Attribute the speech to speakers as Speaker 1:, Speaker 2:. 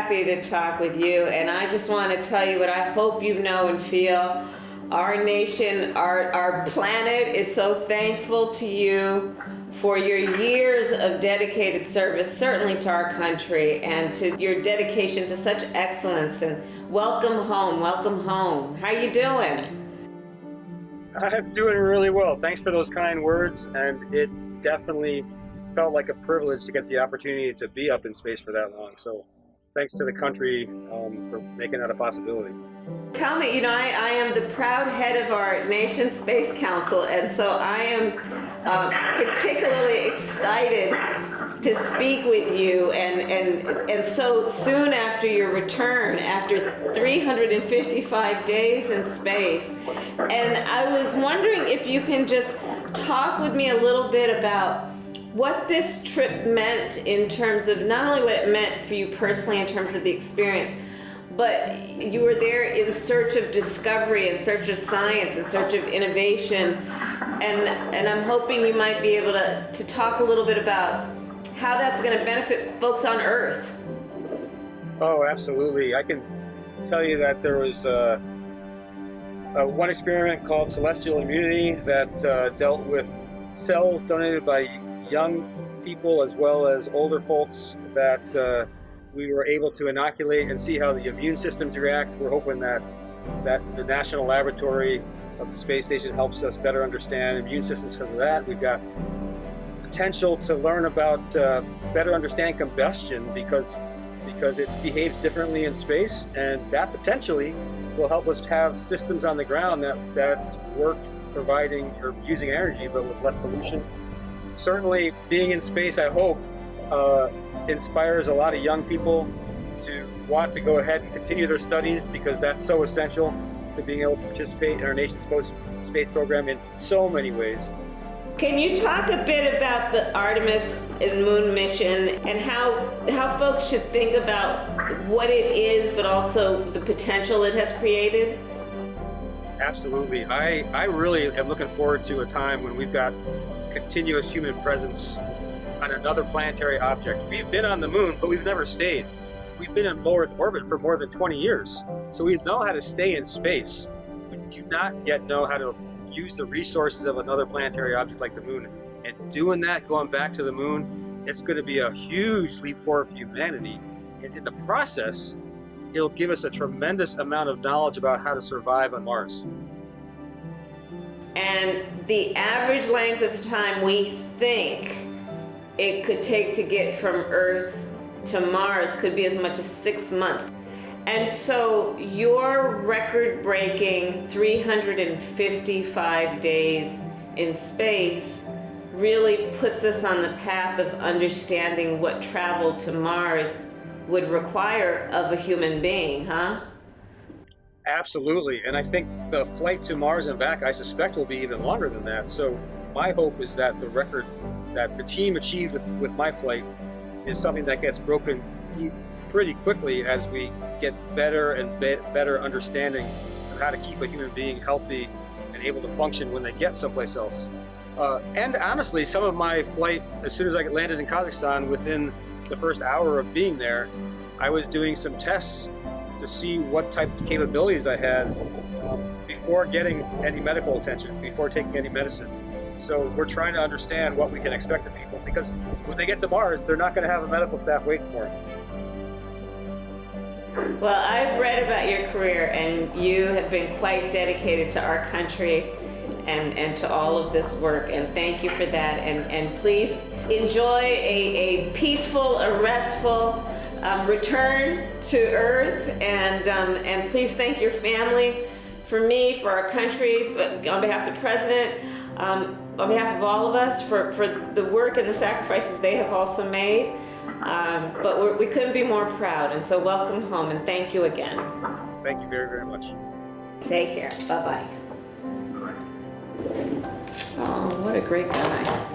Speaker 1: happy to talk with you, and I just want to tell you what I hope you know and feel. Our nation, our planet is so thankful to you for your years of dedicated service, certainly to our country, and to your dedication to such excellence. And welcome home, welcome home. How you doing?
Speaker 2: I'm doing really well. Thanks for those kind words, and it definitely felt like a privilege to get the opportunity to be up in space for that long. So thanks to the country for making that a possibility.
Speaker 1: Tell me, I am the proud head of our nation's Space Council, and so I am particularly excited to speak with you, and so soon after your return, after 355 days in space. And I was wondering if you can just talk with me a little bit about what this trip meant in terms of not only what it meant for you personally in terms of the experience, but you were there in search of discovery, in search of science, in search of innovation. And I'm hoping you might be able to talk a little bit about how that's going to benefit folks on Earth.
Speaker 2: Oh, absolutely. I can tell you that there was one experiment called celestial immunity that dealt with cells donated by young people as well as older folks that we were able to inoculate and see how the immune systems react. We're hoping that the National Laboratory of the space station helps us better understand immune systems because of that. We've got potential to learn about better understand combustion because it behaves differently in space, and that potentially will help us have systems on the ground that work providing or using energy but with less pollution. Certainly being in space, I hope, inspires a lot of young people to want to go ahead and continue their studies because that's so essential to being able to participate in our nation's space program in so many ways.
Speaker 1: Can you talk a bit about the Artemis and moon mission and how folks should think about what it is, but also the potential it has created?
Speaker 2: Absolutely. I really am looking forward to a time when we've got continuous human presence on another planetary object. We've been on the moon, but we've never stayed. We've been in low Earth orbit for more than 20 years. So we know how to stay in space. We do not yet know how to use the resources of another planetary object like the moon. And doing that, going back to the moon, it's going to be a huge leap forward for humanity. And in the process, it'll give us a tremendous amount of knowledge about how to survive on Mars.
Speaker 1: And the average length of time we think it could take to get from Earth to Mars could be as much as 6 months. And so your record-breaking 355 days in space really puts us on the path of understanding what travel to Mars would require of a human being, huh?
Speaker 2: Absolutely, and I think the flight to Mars and back, I suspect, will be even longer than that. So my hope is that the record that the team achieved with my flight is something that gets broken pretty quickly as we get better and better understanding of how to keep a human being healthy and able to function when they get someplace else. And honestly, some of my flight, as soon as I landed in Kazakhstan, within the first hour of being there, I was doing some tests to see what type of capabilities I had before getting any medical attention, before taking any medicine. So we're trying to understand what we can expect of people, because when they get to Mars, they're not going to have a medical staff waiting for them.
Speaker 1: Well, I've read about your career, and you have been quite dedicated to our country and to all of this work, and thank you for that. And please enjoy a peaceful, a restful return to Earth, and please thank your family, for me, for our country, on behalf of the President, on behalf of all of us, for the work and the sacrifices they have also made. But we couldn't be more proud, and so welcome home, and thank you again.
Speaker 2: Thank you very, very much.
Speaker 1: Take care. Bye-bye. Oh, what a great guy.